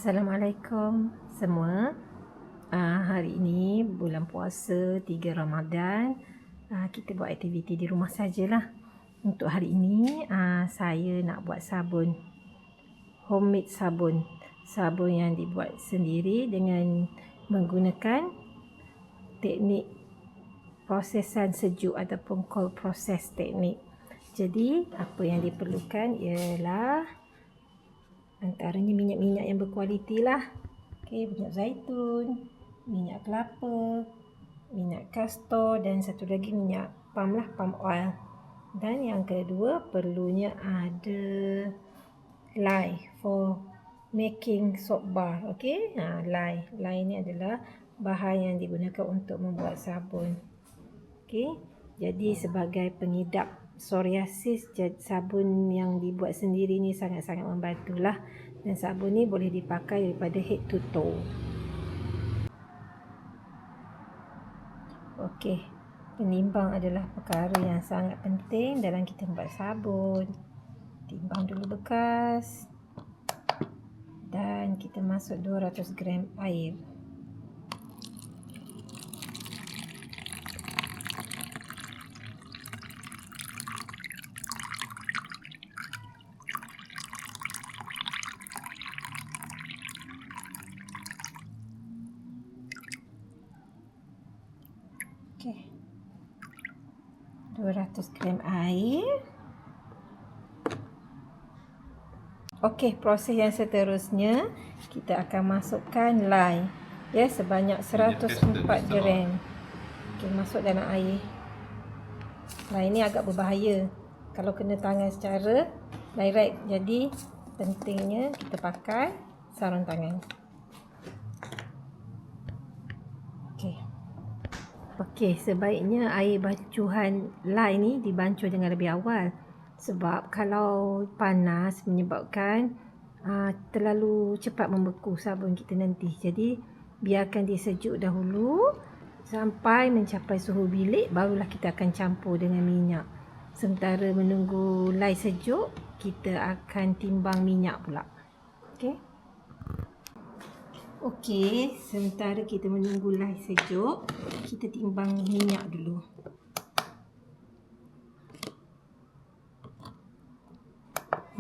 Assalamualaikum semua. Hari ini bulan puasa 3 Ramadan. Kita buat aktiviti di rumah sajalah. Untuk hari ini saya nak buat sabun. Homemade sabun. Sabun yang dibuat sendiri dengan menggunakan teknik prosesan sejuk ataupun cold process teknik. Jadi apa yang diperlukan ialah antaranya minyak-minyak yang berkualiti lah. Minyak zaitun, minyak kelapa, minyak kastor dan satu lagi minyak palm lah, palm oil. Dan yang kedua perlunya ada lye for making soap bar. Lye. Lye ni adalah bahan yang digunakan untuk membuat sabun. Jadi sebagai pengidap psoriasis, sabun yang dibuat sendiri ni sangat-sangat membantulah. Dan sabun ni boleh dipakai daripada head to toe. Penimbang adalah perkara yang sangat penting dalam kita membuat sabun. Timbang dulu bekas. Dan kita masuk 200 gram air. Okey. 200 gram air. Proses yang seterusnya kita akan masukkan lye sebanyak 104 gram. Masuk dalam air. Lye ni agak berbahaya kalau kena tangan secara direct. Jadi pentingnya kita pakai sarung tangan. Sebaiknya air bancuhan lye ni dibancuh dengan lebih awal. Sebab kalau panas menyebabkan terlalu cepat membeku sabun kita nanti. Jadi biarkan dia sejuk dahulu sampai mencapai suhu bilik, barulah kita akan campur dengan minyak. Sementara menunggu lye sejuk, kita akan timbang minyak pula. Sementara kita menunggu lye sejuk, kita timbang minyak dulu.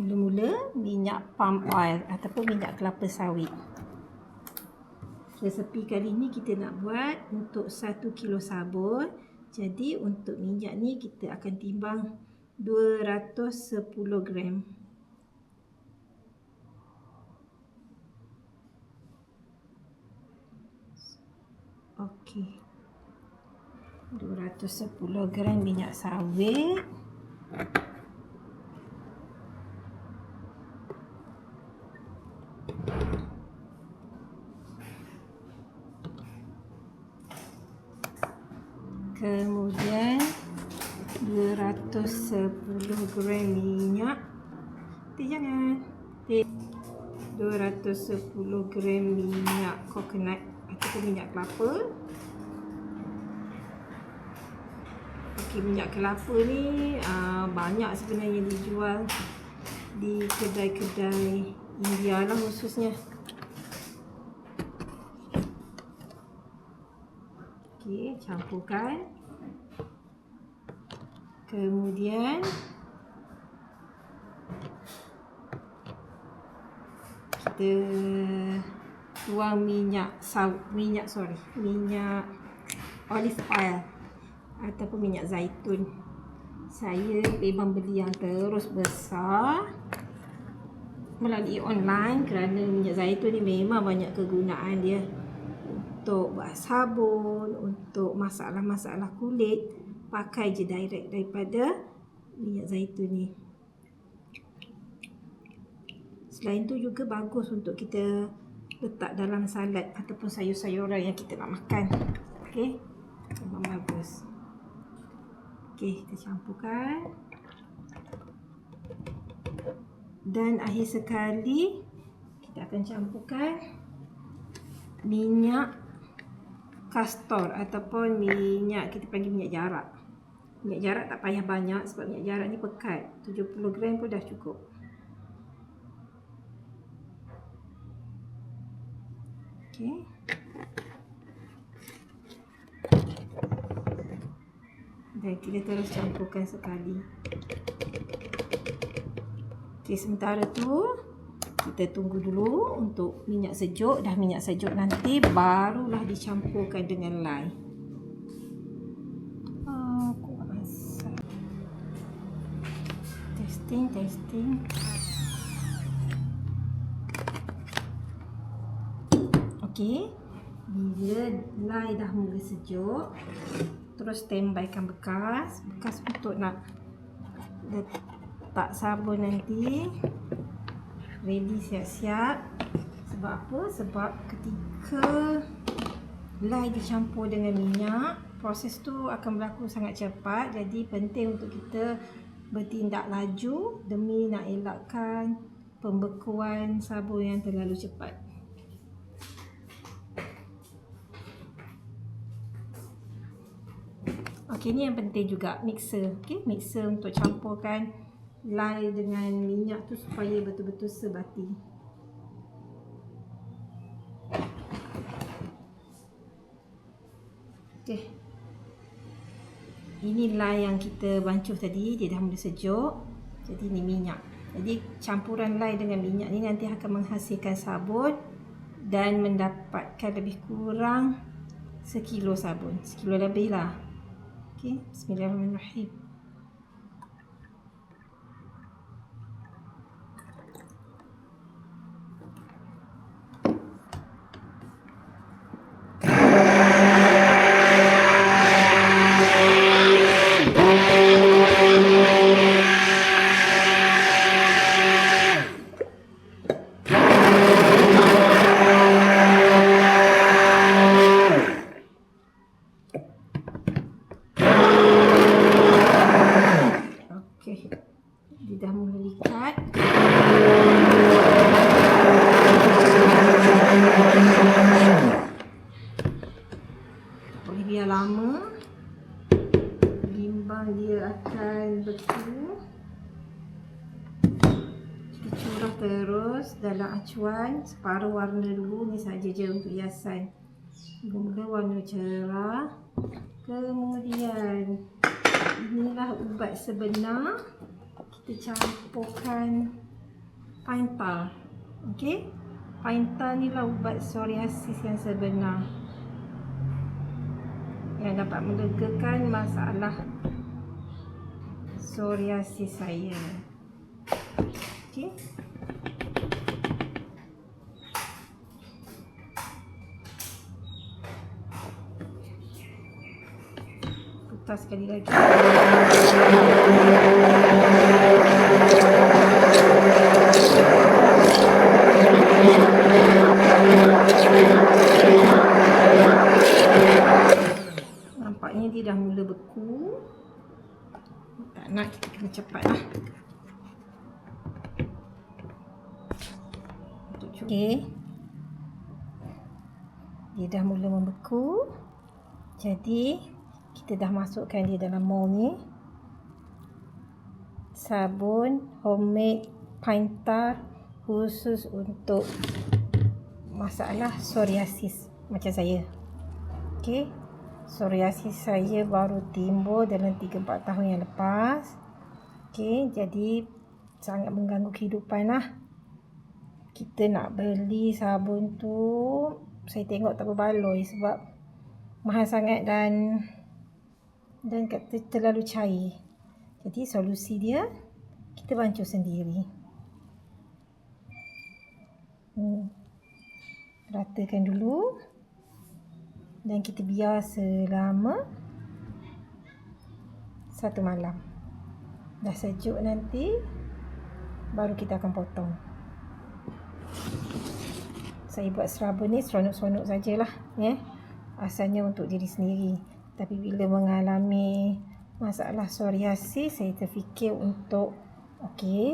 Mula-mula minyak palm oil ataupun minyak kelapa sawit. Resepi kali ni kita nak buat untuk 1 kilo sabun. Jadi untuk minyak ni kita akan timbang 210 gram. Okey. 210 gram minyak sawit. Kemudian 210 gram minyak. 210 gram minyak coconut ataupun minyak kelapa. Minyak kelapa ni banyak sebenarnya dijual di kedai-kedai India lah khususnya. Campurkan. Kemudian kita tuang minyak olive oil ataupun minyak zaitun. Saya memang beli yang terus besar melalui online kerana minyak zaitun ni memang banyak kegunaan dia untuk buat sabun, untuk masalah-masalah kulit. Pakai je direct daripada minyak zaitun ni. Selain tu juga bagus untuk kita letak dalam salad ataupun sayur-sayuran yang kita nak makan. Memang bagus. Kita campurkan. Dan akhir sekali kita akan campurkan minyak kastor ataupun minyak, kita panggil minyak jarak. Minyak jarak tak payah banyak sebab minyak jarak ni pekat. 70 gram pun dah cukup. Okey. Dan kita terus campurkan sekali. Okey, sementara tu kita tunggu dulu untuk minyak sejuk. Dah minyak sejuk nanti barulah dicampurkan dengan lye. Testing. Okey. Bila lye dah mula sejuk, terus standbykan bekas untuk nak letak sabun nanti. Ready, siap-siap. Sebab apa? Sebab ketika lye dicampur dengan minyak, proses tu akan berlaku sangat cepat. Jadi penting untuk kita bertindak laju demi nak elakkan pembekuan sabun yang terlalu cepat. Okey, ni yang penting juga, mixer. Okey, mixer untuk campurkan lye dengan minyak tu supaya betul-betul sebati. Okey. Ini lye yang kita bancuh tadi, dia dah mula sejuk. Jadi ni minyak. Jadi campuran lye dengan minyak ni nanti akan menghasilkan sabun dan mendapatkan lebih kurang 1 kilo sabun. 1 kilo lebih lah. Okey, bismillahirrahmanirrahim. Dia dah mula likat. Boleh biar lama, bimbang dia akan beku. Kita curah terus dalam acuan. Separuh warna dulu, ni saja je untuk hiasan. Mula warna cerah. Kemudian inilah ubat sebenar. Kita campurkan pine tar. Okey, pine tar ni lah ubat psoriasis yang sebenar, yang dapat melegakan masalah psoriasis saya. Okey. Putar sekali lagi. Nampaknya dia dah mula beku. Tak nak, kita kena cepat lah. Okey, dia dah mula membeku. Jadi kita dah masukkan dia dalam mold ni. Sabun homemade pine tar khusus untuk masalah psoriasis macam saya. Okey, psoriasis saya baru timbul dalam 3-4 tahun yang lepas. Okey, jadi sangat mengganggu kehidupan lah. Kita nak beli sabun tu, saya tengok tak berbaloi sebab mahal sangat dan kata terlalu cair. Jadi solusi dia, kita bancuh sendiri. Ratakan dulu dan kita biar selama 1 malam. Dah sejuk nanti baru kita akan potong. Saya buat serabun ni seronok-seronok sajalah, asalnya untuk diri sendiri. Tapi bila mengalami masalah psoriasis, saya terfikir untuk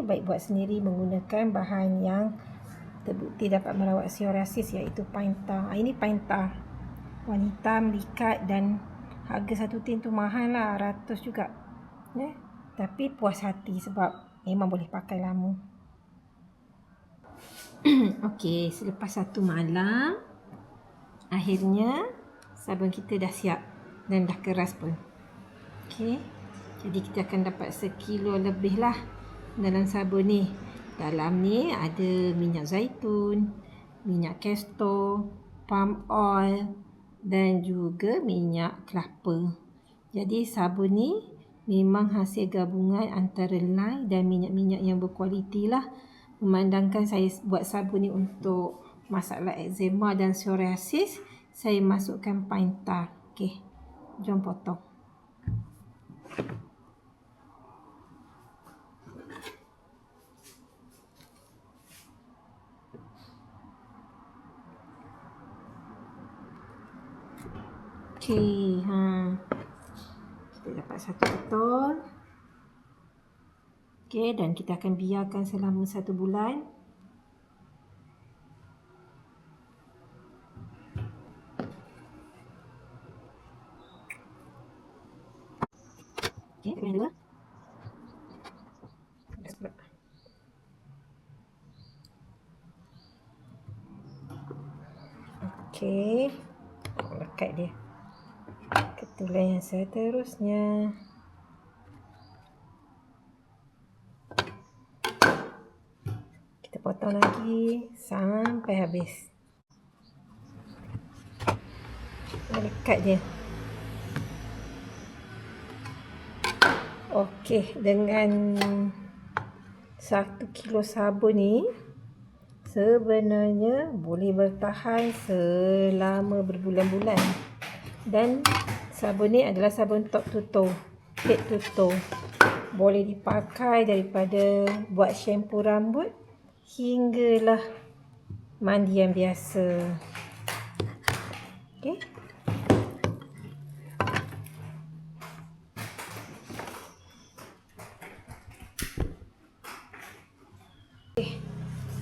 baik buat sendiri menggunakan bahan yang terbukti dapat merawat psoriasis, iaitu pine tar. Ini pine tar warna hitam, likat, dan harga 1 tin tu mahal lah, 100 juga. Tapi puas hati sebab memang boleh pakai lama. Okey, selepas 1 malam Akhirnya sabun kita dah siap dan dah keras pun. Okey. Jadi kita akan dapat 1 kilo lebih lah dalam sabun ni. Dalam ni ada minyak zaitun, minyak castor, palm oil dan juga minyak kelapa. Jadi sabun ni memang hasil gabungan antara lye dan minyak-minyak yang berkualiti lah. Memandangkan saya buat sabun ni untuk masalah eczema dan psoriasis, saya masukkan pine tar. Okey, jom potong. Okey, kita dapat 1 botol. Okey, dan kita akan biarkan selama 1 bulan. Okey, kita dulu. Okey, lekat dia. Ketulan yang seterusnya. Kita potong lagi sampai habis. Lekat dia. Okey, dengan 1 kilo sabun ni sebenarnya boleh bertahan selama berbulan-bulan. Dan sabun ni adalah sabun top to toe, head to toe. Boleh dipakai daripada buat shampoo rambut hinggalah mandian biasa. Okey.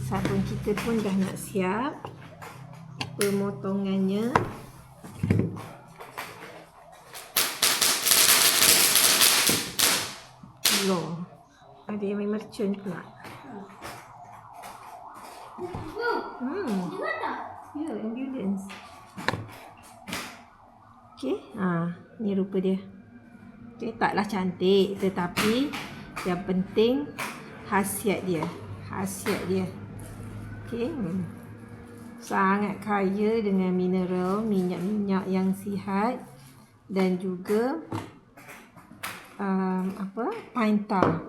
Sabun kita pun dah nak siap. Pemotongannya loh, ada yang main mercun pula. Ya, ambulance. Okey, ni rupa dia. Okey, taklah cantik, tetapi yang penting khasiat dia. Okey. Sangat kaya dengan mineral, minyak-minyak yang sihat dan juga pine tar.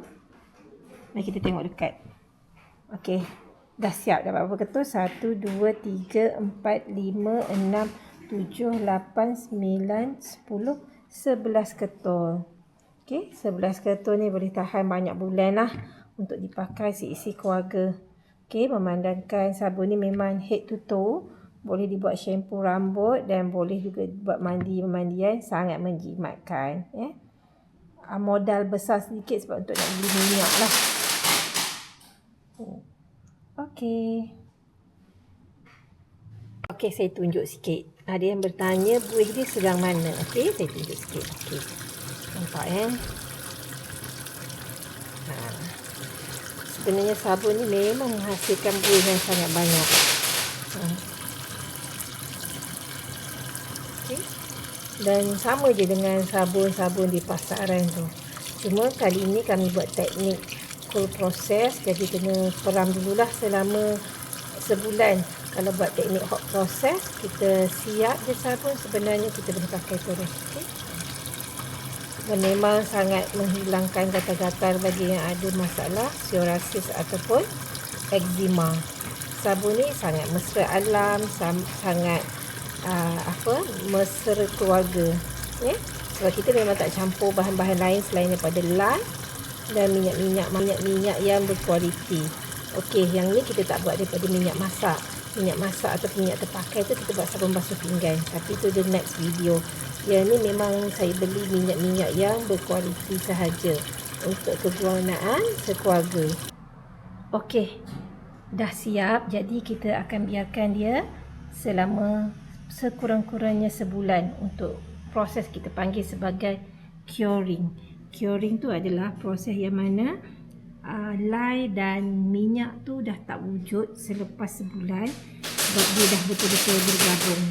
Mari kita tengok dekat. Okey, dah siap. Dah berapa ketul? 1, 2, 3, 4, 5, 6, 7, 8, 9, 10, 11 ketul. Okey, 11 ketul ni boleh tahan banyak bulan lah untuk dipakai seisi keluarga. Okey, memandangkan sabun ni memang head to toe, boleh dibuat shampoo rambut dan boleh juga buat mandian, sangat menjimatkan. Modal besar sedikit sebab untuk nak beli minyak lah. Okey, saya tunjuk sikit. Ada yang bertanya buih dia sedang mana. Okey, saya tunjuk sikit. Okey, nampak sebenarnya sabun ni memang menghasilkan buih yang sangat banyak. Okay. Dan sama je dengan sabun-sabun di pasaran tu. Cuma kali ini kami buat teknik cold process, jadi kena peram dululah selama sebulan. Kalau buat teknik hot process, kita siap je sabun, sebenarnya kita boleh pakai terus. Okay. Dan memang sangat menghilangkan gatal-gatal bagi yang ada masalah psoriasis ataupun eczema. Sabun ni sangat mesra alam, sangat mesra keluarga. Sebab kita memang tak campur bahan-bahan lain selain daripada lye dan minyak-minyak yang berkualiti. Okey, yang ni kita tak buat daripada minyak masak. Minyak masak atau minyak terpakai tu kita buat sabun basuh pinggan. Tapi tu the next video. Yang ni memang saya beli minyak-minyak yang berkualiti sahaja untuk kegunaan sekeluarga. Okey, dah siap. Jadi kita akan biarkan dia selama sekurang-kurangnya sebulan untuk proses kita panggil sebagai curing. Curing tu adalah proses yang mana lye dan minyak tu dah tak wujud selepas sebulan sebab dia dah betul-betul bergabung.